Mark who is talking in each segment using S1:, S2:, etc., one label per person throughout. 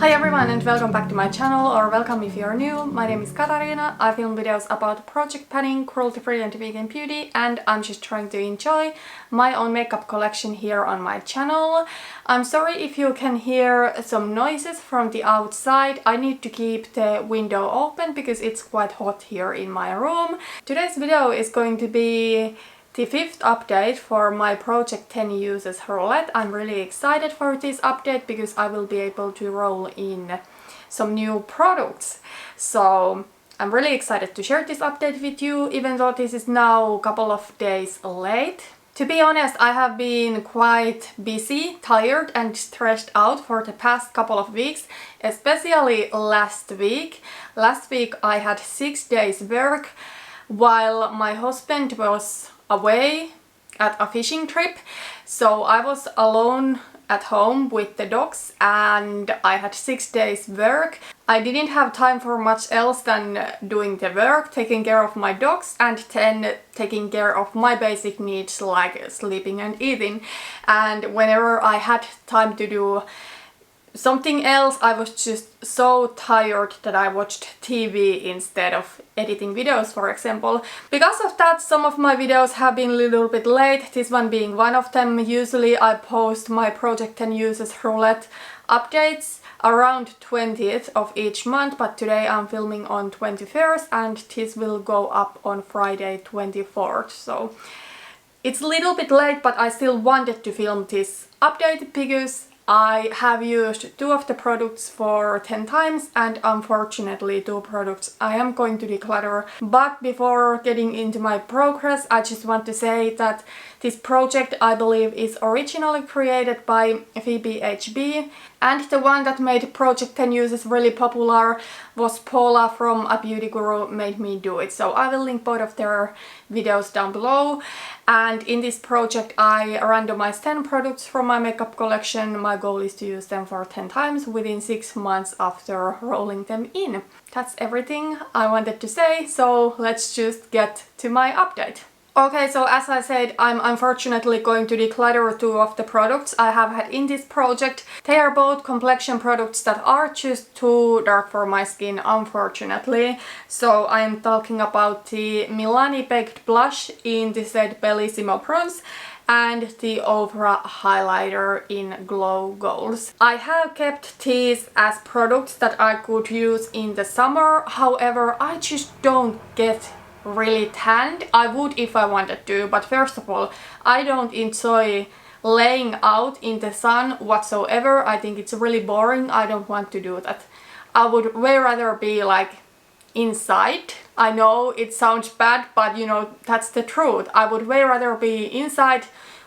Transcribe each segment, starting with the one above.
S1: Hi everyone and welcome back to my channel, or welcome if you're new. My name is Katarina. I film videos about project planning, cruelty-free and vegan beauty, and I'm just trying to enjoy my own makeup collection here on my channel. I'm sorry if you can hear some noises from the outside. I need to keep the window open because it's quite hot here in my room. Today's video is going to be the 5th update for my Project 10 Uses Roulette. I'm really excited for this update because I will be able to roll in some new products. So I'm really excited to share this update with you, even though this is now a couple of days late. To be honest, I have been quite busy, tired and stressed out for the past couple of weeks, especially last week. Last week I had 6 days work while my husband was away at a fishing trip, so I was alone at home with the dogs and I had 6 days work. I didn't have time for much else than doing the work, taking care of my dogs and then taking care of my basic needs like sleeping and eating. And whenever I had time to do something else, I was just so tired that I watched TV instead of editing videos, for example. Because of that, some of my videos have been a little bit late, this one being one of them. Usually I post my Project 10 Uses Roulette updates around 20th of each month, but today I'm filming on 21st and this will go up on Friday 24th. So it's a little bit late, but I still wanted to film this update because I have used 2 of the products for 10 times and unfortunately 2 products I am going to declutter. But before getting into my progress, I just want to say that this project, I believe, is originally created by Phoebe HB, and the one that made Project 10 Uses really popular was Paula from A Beauty Guru Made Me Do It. So I will link both of their videos down below. And in this project I randomized 10 products from my makeup collection. My goal is to use them for 10 times within 6 months after rolling them in. That's everything I wanted to say, so let's just get to my update. Okay, so as I said, I'm unfortunately going to declutter 2 of the products I have had in this project. They are both complexion products that are just too dark for my skin, unfortunately. So I'm talking about the Milani Baked Blush in the shade Bellissimo Bronze and the Aura highlighter in Glow Golds. I have kept these as products that I could use in the summer, however I just don't get really tanned. I would if I wanted to, but first of all, I don't enjoy laying out in the sun whatsoever. I think it's really boring. I don't want to do that. I would way rather be like inside. I know it sounds bad, but you know, that's the truth. I would way rather be inside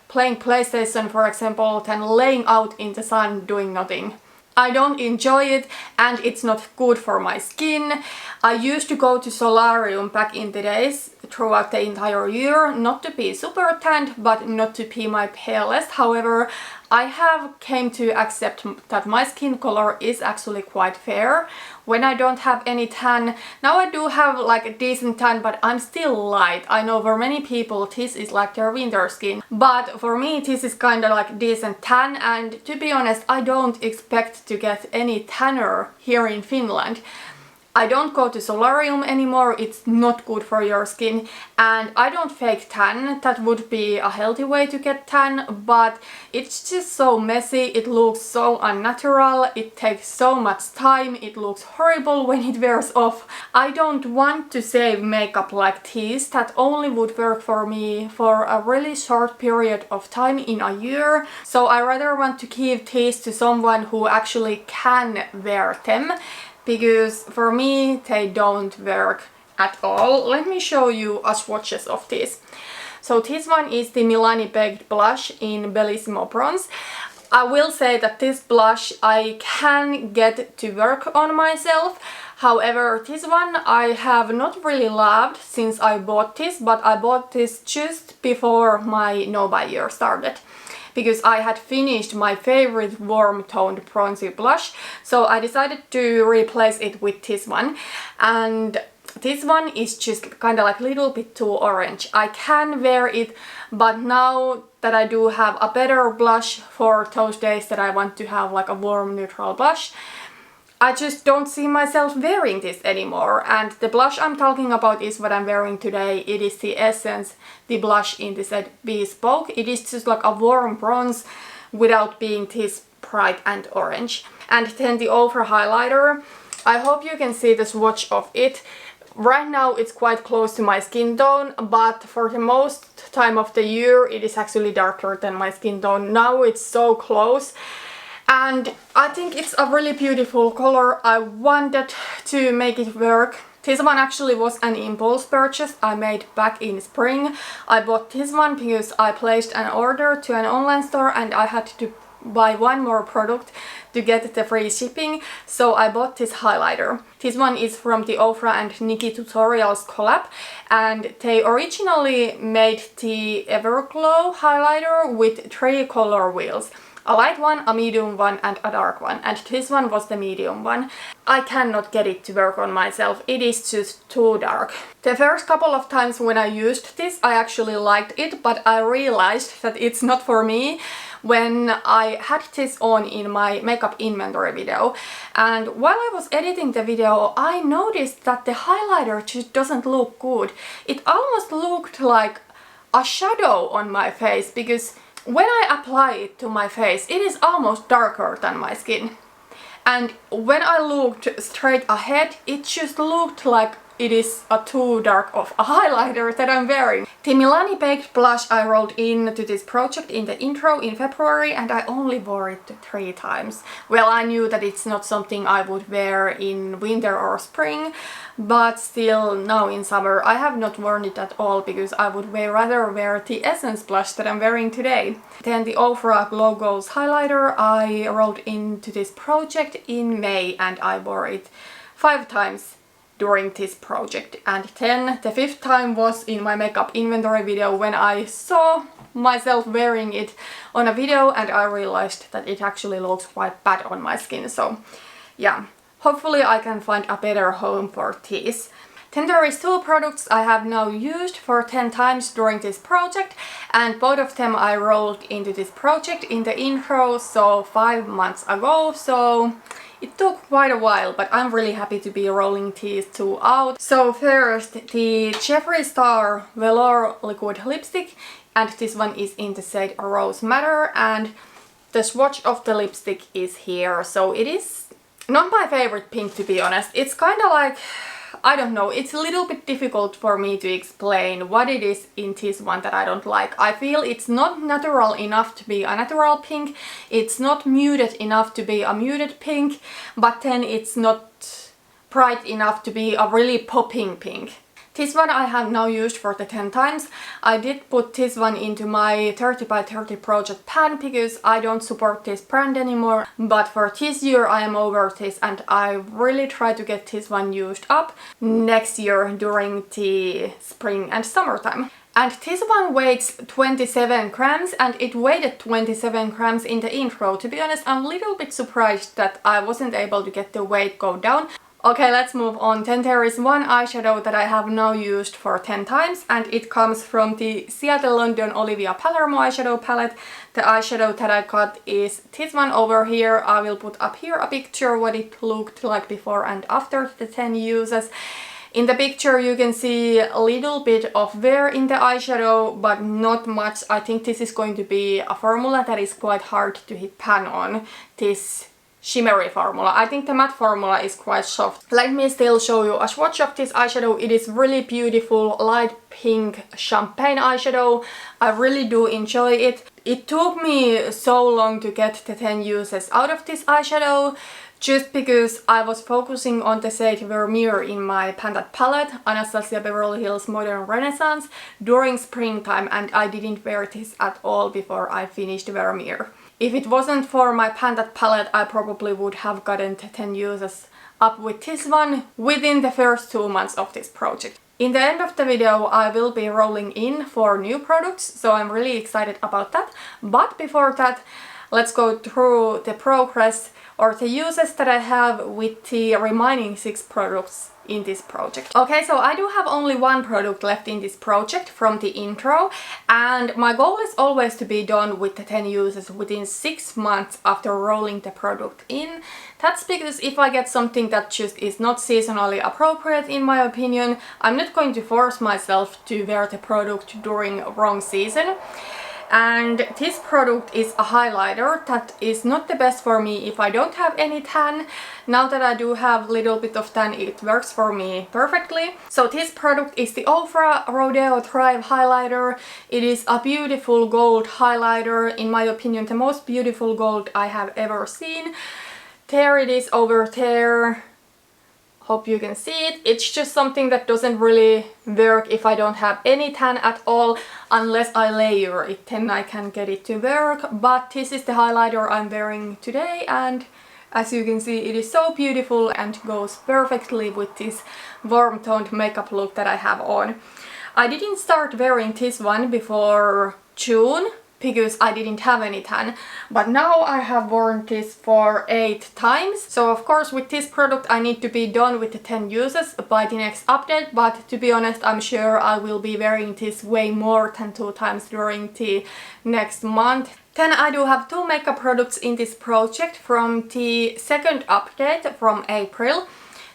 S1: playing PlayStation, for example, than laying out in the sun doing nothing. I don't enjoy it and it's not good for my skin. I used to go to solarium back in the days throughout the entire year, not to be super tanned, but not to be my palest. However, I have came to accept that my skin color is actually quite fair when I don't have any tan. Now I do have like a decent tan, but I'm still light. I know for many people this is like their winter skin, but for me this is kind of like decent tan, and to be honest, I don't expect to get any tanner here in Finland. I don't go to solarium anymore, it's not good for your skin, and I don't fake tan. That would be a healthy way to get tan, but it's just so messy, it looks so unnatural, it takes so much time, it looks horrible when it wears off. I don't want to save makeup like this, that only would work for me for a really short period of time in a year, so I rather want to give these to someone who actually can wear them, because for me they don't work at all. Let me show you swatches of this. So this one is the Milani Baked Blush in Bellissimo Bronze. I will say that this blush I can get to work on myself. However, this one I have not really loved since I bought this, but I bought this just before my no-buy year started, because I had finished my favorite warm toned bronzy blush, so I decided to replace it with this one. And this one is just kind of like a little bit too orange. I can wear it, but now that I do have a better blush for those days that I want to have like a warm neutral blush, I just don't see myself wearing this anymore. And the blush I'm talking about is what I'm wearing today. It is the Essence, the blush in the set Bespoke. It is just like a warm bronze without being this bright and orange. And then the Ofra highlighter. I hope you can see the swatch of it. Right now it's quite close to my skin tone, but for the most time of the year it is actually darker than my skin tone. Now it's so close. And I think it's a really beautiful color. I wanted to make it work. This one actually was an impulse purchase I made back in spring. I bought this one because I placed an order to an online store and I had to buy one more product to get the free shipping, so I bought this highlighter. This one is from the Ofra and Nikki Tutorials collab, and they originally made the Everglow highlighter with 3 color wheels. A light one, a medium one and a dark one, and this one was the medium one. I cannot get it to work on myself, it is just too dark. The first couple of times when I used this I actually liked it, but I realized that it's not for me when I had this on in my makeup inventory video. And while I was editing the video I noticed that the highlighter just doesn't look good. It almost looked like a shadow on my face, because when I apply it to my face, it is almost darker than my skin. And when I looked straight ahead, it just looked like it is a too dark of a highlighter that I'm wearing. The Milani Baked Blush I rolled into this project in the intro in February, and I only wore it 3 times. Well, I knew that it's not something I would wear in winter or spring, but still now in summer I have not worn it at all, because I would rather wear the Essence blush that I'm wearing today. Then the Ofra Glow Goals highlighter I rolled into this project in May and I wore it 5 times during this project, and then the 5th time was in my makeup inventory video when I saw myself wearing it on a video and I realized that it actually looks quite bad on my skin. So yeah, hopefully I can find a better home for this. Then there is 2 products I have now used for 10 times during this project, and both of them I rolled into this project in the intro, so 5 months ago, so it took quite a while, but I'm really happy to be rolling these 2 out. So first, the Jeffree Star Velour Liquid Lipstick, and this one is in the shade Rose Madder, and the swatch of the lipstick is here. So it is not my favorite pink, to be honest. It's kind of like, I don't know, it's a little bit difficult for me to explain what it is in this one that I don't like. I feel it's not natural enough to be a natural pink, it's not muted enough to be a muted pink, but then it's not bright enough to be a really popping pink. This one I have now used for the 10 times. I did put this one into my 30 by 30 project pan because I don't support this brand anymore. But for this year I am over this and I really try to get this one used up next year during the spring and summertime. And this one weighs 27 grams and it weighed 27 grams in the intro. To be honest, I'm a little bit surprised that I wasn't able to get the weight go down. Okay, let's move on. Then there is one eyeshadow that I have now used for 10 times and it comes from the Seattle London Olivia Palermo eyeshadow palette. The eyeshadow that I got is this one over here. I will put up here a picture what it looked like before and after the 10 uses. In the picture you can see a little bit of wear in the eyeshadow, but not much. I think this is going to be a formula that is quite hard to hit pan on, this shimmery formula. I think the matte formula is quite soft. Let me still show you a swatch of this eyeshadow. It is really beautiful, light pink champagne eyeshadow. I really do enjoy it. It took me so long to get the 10 uses out of this eyeshadow, just because I was focusing on the shade Vermeer in my Pantat palette, Anastasia Beverly Hills Modern Renaissance, during springtime, and I didn't wear this at all before I finished Vermeer. If it wasn't for my Pantat palette, I probably would have gotten the 10 uses up with this one within the first 2 months of this project. In the end of the video I will be rolling in 4 new products, so I'm really excited about that. But before that, let's go through the progress or the uses that I have with the remaining 6 products in this project. Okay, so I do have only one product left in this project from the intro, and my goal is always to be done with the 10 uses within 6 months after rolling the product in. That's because if I get something that just is not seasonally appropriate in my opinion, I'm not going to force myself to wear the product during wrong season. And this product is a highlighter that is not the best for me if I don't have any tan. Now that I do have a little bit of tan, it works for me perfectly. So this product is the Ofra Rodeo Thrive highlighter. It is a beautiful gold highlighter, in my opinion the most beautiful gold I have ever seen. There it is over there. Hope you can see it. It's just something that doesn't really work if I don't have any tan at all, unless I layer it, then I can get it to work. But this is the highlighter I'm wearing today, and as you can see, it is so beautiful and goes perfectly with this warm toned makeup look that I have on. I didn't start wearing this one before June, because I didn't have any tan, but now I have worn this for 8 times. So of course with this product I need to be done with the 10 uses by the next update, but to be honest I'm sure I will be wearing this way more than 2 times during the next month. Then I do have 2 makeup products in this project from the second update from April.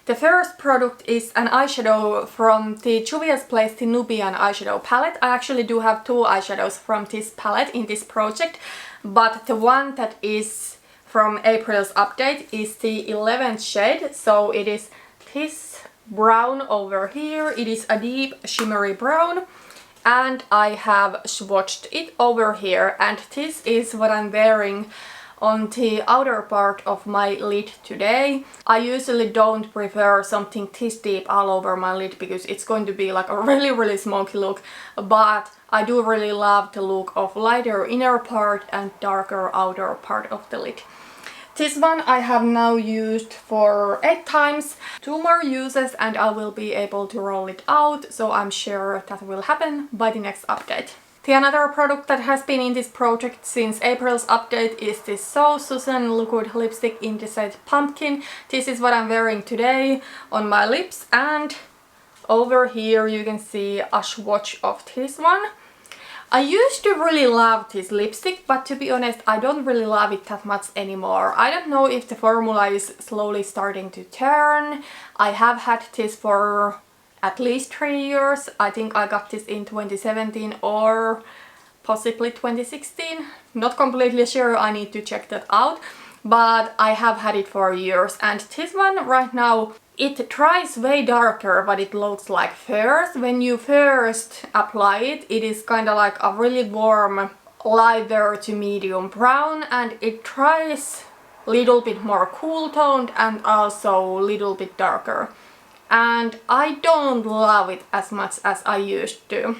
S1: The first product is an eyeshadow from the Juvia's Place, the Nubian eyeshadow palette. I actually do have 2 eyeshadows from this palette in this project, but the one that is from April's update is the 11th shade. So it is this brown over here. It is a deep shimmery brown, and I have swatched it over here, and this is what I'm wearing on the outer part of my lid today. I usually don't prefer something this deep all over my lid because it's going to be like a really smoky look, but I do really love the look of lighter inner part and darker outer part of the lid. This one I have now used for 8 times, 2 more uses and I will be able to roll it out, so I'm sure that will happen by the next update. The another product that has been in this project since April's update is this So Susan liquid lipstick in the shade Pumpkin. This is what I'm wearing today on my lips, and over here you can see a swatch of this one. I used to really love this lipstick, but to be honest I don't really love it that much anymore. I don't know if the formula is slowly starting to turn. I have had this for at least 3 years. I think I got this in 2017 or possibly 2016. Not completely sure, I need to check that out. But I have had it for years, and this one right now, it dries way darker, but it looks like first. When you first apply it, it is kind of like a really warm, lighter to medium brown, and it dries a little bit more cool toned and also a little bit darker. And I don't love it as much as I used to.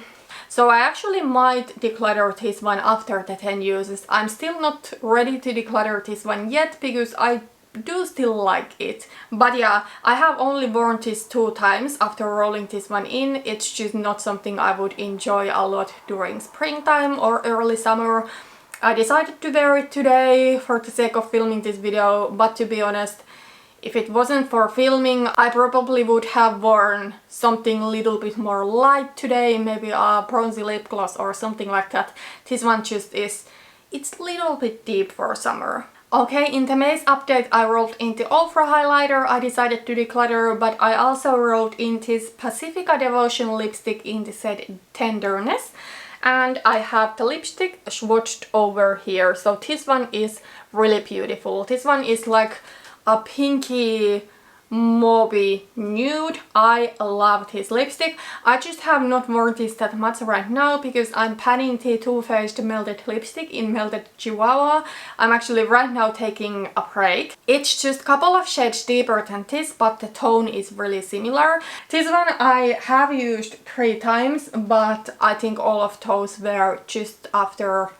S1: So I actually might declutter this one after the 10 uses. I'm still not ready to declutter this one yet because I do still like it. But yeah, I have only worn this 2 times after rolling this one in. It's just not something I would enjoy a lot during springtime or early summer. I decided to wear it today for the sake of filming this video, but to be honest, if it wasn't for filming, I probably would have worn something a little bit more light today, maybe a bronzy lip gloss or something like that. This one just is, it's a little bit deep for summer. Okay, in the May's update I rolled in the Ofra highlighter, I decided to declutter, but I also rolled in this Pacifica Devotion lipstick in the shade Tenderness. And I have the lipstick swatched over here, so this one is really beautiful. This one is like a pinky mauvey nude. I love this lipstick. I just have not worn this that much right now because I'm panning the Too Faced Melted Lipstick in Melted Chihuahua. I'm actually right now taking a break. It's just a couple of shades deeper than this, but the tone is really similar. This one I have used 3 times, but I think all of those were just after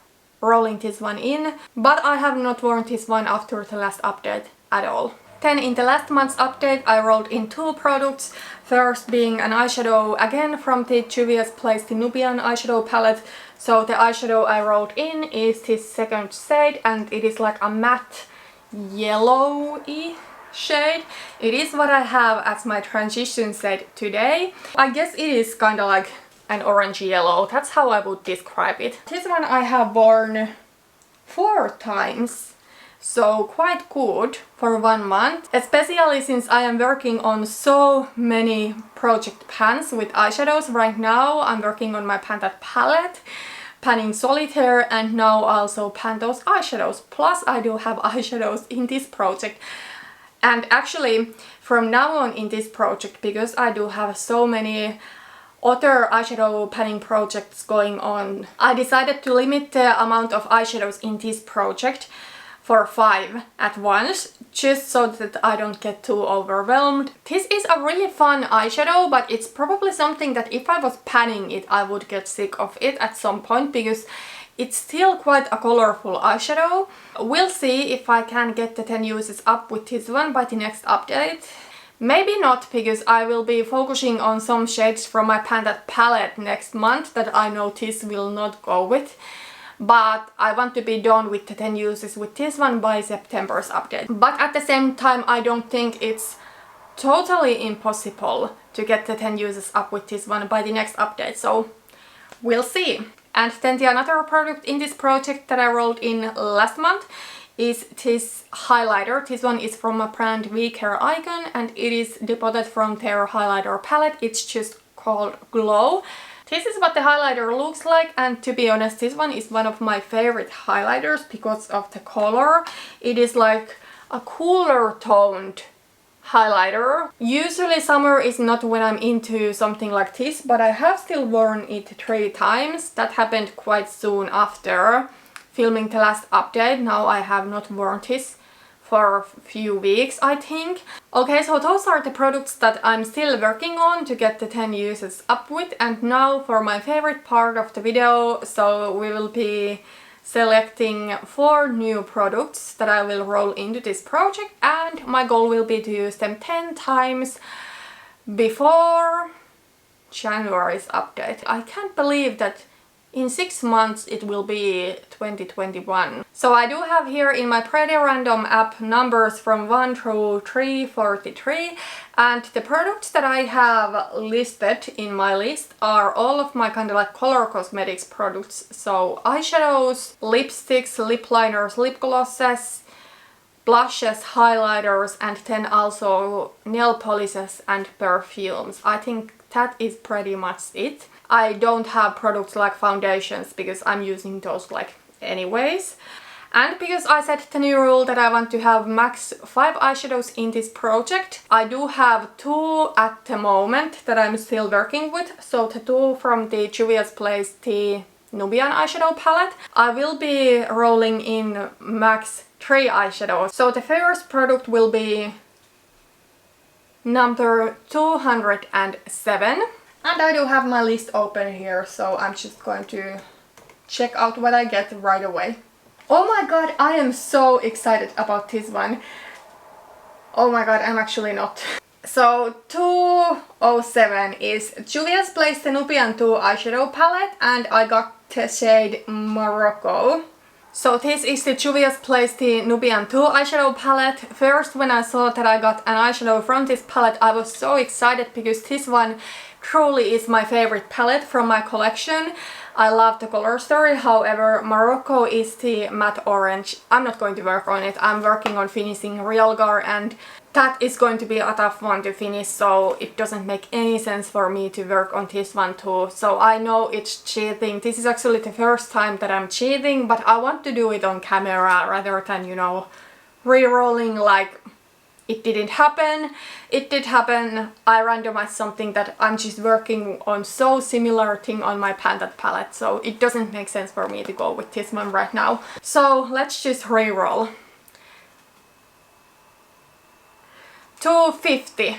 S1: rolling this one in. But I have not worn this one after the last update at all. Then in the last month's update I rolled in 2 products, first being an eyeshadow again from the Juvia's Place, the Nubian eyeshadow palette. So the eyeshadow I rolled in is this second shade, and it is like a matte yellowy shade. It is what I have as my transition shade today. I guess it is kind of like an orange yellow. That's how I would describe it. This one I have worn 4 times. So quite good for 1 month, especially since I am working on so many project pans with eyeshadows. Right now I'm working on my Pantat palette, panning solitaire, and now also pan those eyeshadows. Plus I do have eyeshadows in this project. And actually from now on in this project, because I do have so many other eyeshadow panning projects going on, I decided to limit the amount of eyeshadows in this project for 5 at once, just so that I don't get too overwhelmed. This is a really fun eyeshadow, but it's probably something that if I was panning it, I would get sick of it at some point, because it's still quite a colorful eyeshadow. We'll see if I can get the 10 uses up with this one by the next update. Maybe not, because I will be focusing on some shades from my Pantat palette next month that I know this will not go with. But I want to be done with the 10 uses with this one by September's update. But at the same time, I don't think it's totally impossible to get the 10 uses up with this one by the next update, so we'll see. And then the another product in this project that I rolled in last month is this highlighter. This one is from a brand We Care Icon, and it is depotted from their highlighter palette. It's just called Glow. This is what the highlighter looks like, and to be honest, this one is one of my favorite highlighters because of the color. It is like a cooler toned highlighter. Usually summer is not when I'm into something like this, but I have still worn it 3 times. That happened quite soon after filming the last update. Now I have not worn this for a few weeks, I think. Okay, so those are the products that I'm still working on to get the 10 uses up with. And now for my favorite part of the video, so we will be selecting 4 new products that I will roll into this project, and my goal will be to use them 10 times before January's update. I can't believe that in 6 months it will be 2021. So I do have here in my pretty random app numbers from 1 through 343, and the products that I have listed in my list are all of my kind of like color cosmetics products. So eyeshadows, lipsticks, lip liners, lip glosses, blushes, highlighters, and then also nail polishes and perfumes. I think that is pretty much it. I don't have products like foundations because I'm using those like anyways. And because I set the new rule that I want to have max 5 eyeshadows in this project, I do have 2 at the moment that I'm still working with. So the 2 from the Juvia's Place, the Nubian eyeshadow palette. I will be rolling in max 3 eyeshadows. So the first product will be number 207. And I do have my list open here, so I'm just going to check out what I get right away. Oh my god, I am so excited about this one. Oh my god, I'm actually not. So 207 is Juvia's Place the Nubian 2 eyeshadow palette, and I got the shade Morocco. So this is the Juvia's Place the Nubian 2 eyeshadow palette. First, when I saw that I got an eyeshadow from this palette, I was so excited because this one truly is my favorite palette from my collection. I love the color story, however Morocco is the matte orange. I'm not going to work on it, I'm working on finishing Realgar, and that is going to be a tough one to finish, so it doesn't make any sense for me to work on this one too. So I know it's cheating. This is actually the first time that I'm cheating, but I want to do it on camera rather than, you know, re-rolling like it didn't happen. It did happen. I randomized something that I'm just working on so similar thing on my Pantat palette, so it doesn't make sense for me to go with this one right now. So let's just re-roll. 250.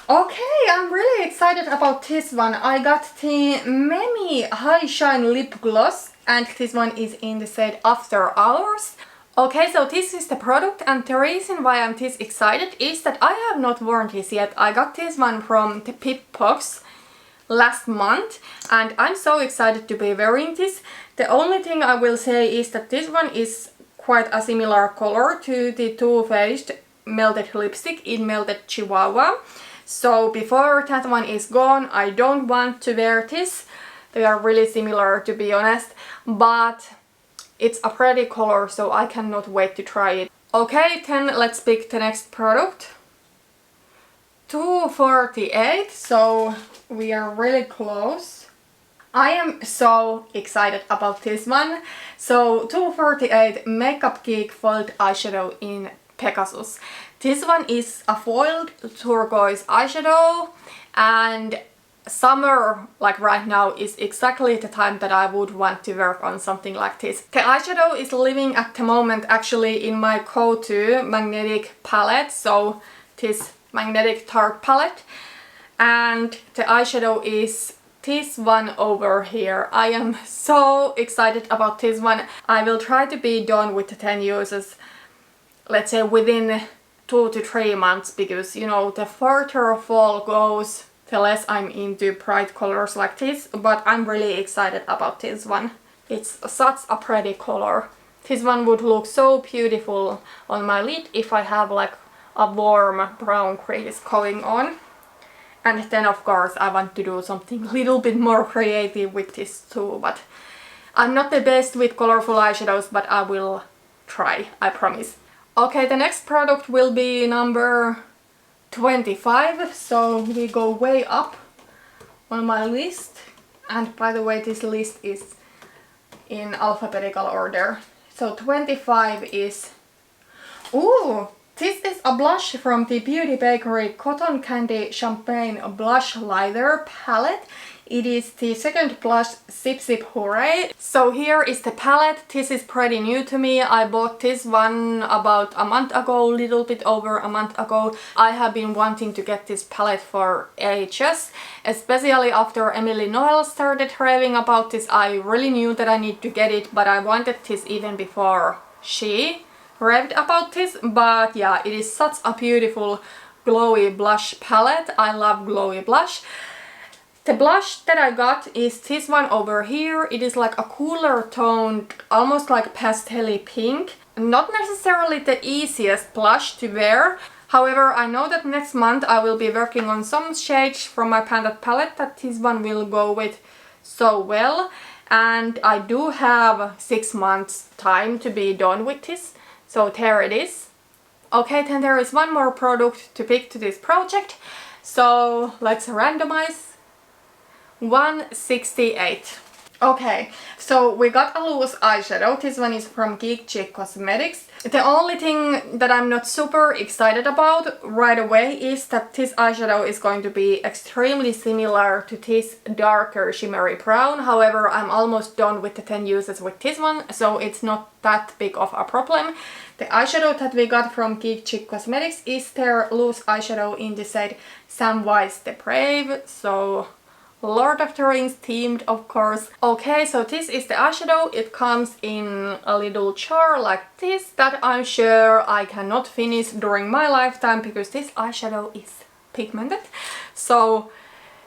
S1: Okay, I'm really excited about this one. I got the Memi High Shine Lip Gloss, and this one is in the shade After Hours. Okay, so this is the product, and the reason why I'm this excited is that I have not worn this yet. I got this one from the Pip Box last month, and I'm so excited to be wearing this. The only thing I will say is that this one is quite a similar color to the Too Faced melted lipstick in Melted Chihuahua. So before that one is gone, I don't want to wear this. They are really similar, to be honest, but it's a pretty color, so I cannot wait to try it. Okay, then let's pick the next product. 248, so we are really close. I am so excited about this one. So 248 Makeup Geek Foiled Eyeshadow in Pegasus. This one is a foiled turquoise eyeshadow, and summer, like right now, is exactly the time that I would want to work on something like this. The eyeshadow is living at the moment actually in my go-to magnetic palette, so this magnetic tart palette, and the eyeshadow is this one over here. I am so excited about this one. I will try to be done with the 10 uses, let's say within 2 to 3 months, because you know, the further fall goes, the less I'm into bright colors like this, but I'm really excited about this one. It's such a pretty color. This one would look so beautiful on my lid if I have like a warm brown crease going on. And then of course I want to do something a little bit more creative with this too, but I'm not the best with colorful eyeshadows, but I will try, I promise. Okay, the next product will be number 25, so we go way up on my list. And by the way, this list is in alphabetical order. So 25 is... Ooh! This is a blush from the Beauty Bakery Cotton Candy Champagne Blush Lighter palette. It is the second blush Zip Zip Hooray. So here is the palette. This is pretty new to me. I bought this one about a month ago, little bit over a month ago. I have been wanting to get this palette for ages, especially after Emily Noel started raving about this. I really knew that I need to get it, but I wanted this even before she raved about this. But yeah, it is such a beautiful glowy blush palette. I love glowy blush. The blush that I got is this one over here. It is like a cooler toned, almost like pastel pink. Not necessarily the easiest blush to wear. However, I know that next month I will be working on some shades from my palette that this one will go with so well. And I do have 6 months time to be done with this. So there it is. Okay, then there is one more product to pick to this project. So let's randomize. 168. Okay, so we got a loose eyeshadow. This one is from Geek Chick Cosmetics. The only thing that I'm not super excited about right away is that this eyeshadow is going to be extremely similar to this darker shimmery brown. However, I'm almost done with the 10 uses with this one, so it's not that big of a problem. The eyeshadow that we got from Geek Chick Cosmetics is their loose eyeshadow in the shade Samwise the Brave, so Lord of the Rings themed, of course. Okay, so this is the eyeshadow. It comes in a little jar like this that I'm sure I cannot finish during my lifetime because this eyeshadow is pigmented. So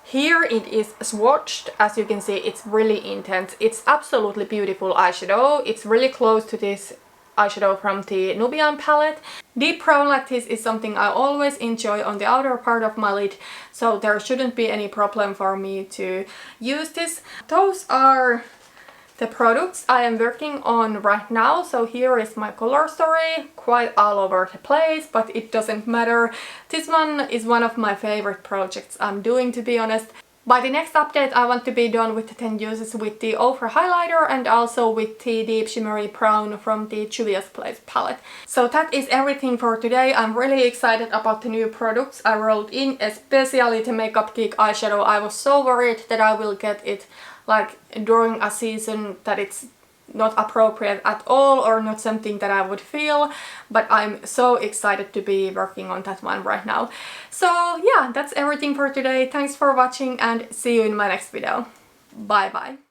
S1: here it is swatched. As you can see, it's really intense. It's absolutely beautiful eyeshadow. It's really close to this eyeshadow from the Nubian palette. Deep brown like this is something I always enjoy on the outer part of my lid, so there shouldn't be any problem for me to use this. Those are the products I am working on right now. So here is my color story, quite all over the place, but it doesn't matter. This one is one of my favorite projects I'm doing, to be honest. By the next update I want to be done with the 10 uses with the Ofra highlighter and also with the deep shimmery brown from the Juvia's Place palette. So that is everything for today. I'm really excited about the new products I rolled in, especially the Makeup Geek eyeshadow. I was so worried that I will get it like during a season that it's not appropriate at all or not something that I would feel, but I'm so excited to be working on that one right now. So yeah, that's everything for today. Thanks for watching and see you in my next video. Bye bye.